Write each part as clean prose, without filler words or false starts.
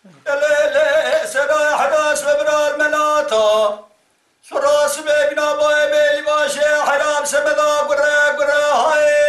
سرا حراس ببرار ملاتا سراس ببنا باي بيلي باشي حرام سمدا قرى قرى هاي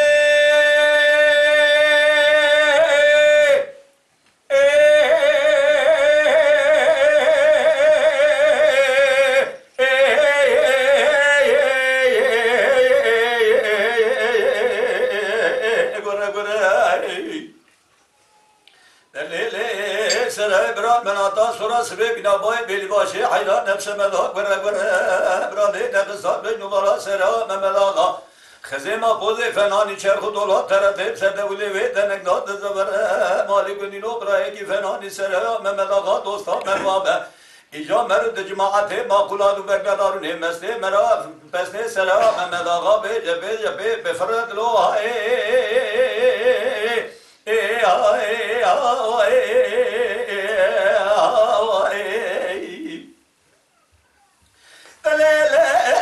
مناطا سورا سبب نباي بالباشي حيران نفس مذاق برا برا برا نقصات بنوبرا سرا مملاغا خزيما بوزي فناني شرخ دولا ترتيب سدولي ويدنك نات زبرا مالك نينو برايكي فناني سرا مملاغا دوستا مروابا إجا مرد جماعت ماقولات برقدارون همسته مرا پسته سرا مملاغا بيجا بيجا بفرد لو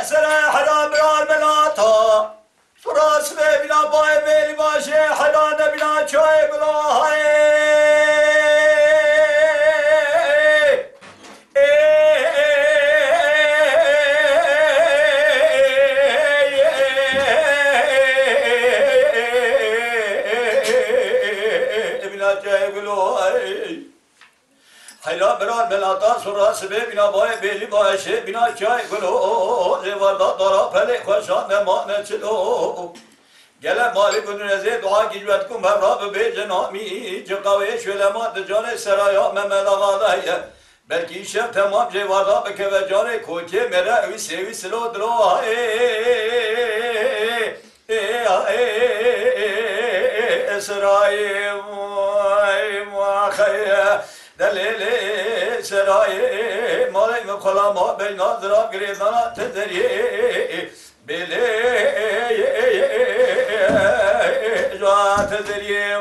سراح رابرار بلاتا سراس بنا باي بيلي باشي حلان بنا چاي بلا حيلا بران ملاتا سورا سبب بنا باي بيلي باشي بنا چاي گلو زيواردا دارا پلي خوشان نمان چلو گله مالی کنون از دعا گیجوت کن براب به جنامی جقاوی شلمات جان سرایا مملاغا دایه بلکی شب تمام جواردا بکه و جان کوچه مرا اوی سیوی سلو دلو سرای مواخیه دلیل سرای مالی مخلا ما بین ناظرا گریزانا تدریه بله جوات تدریه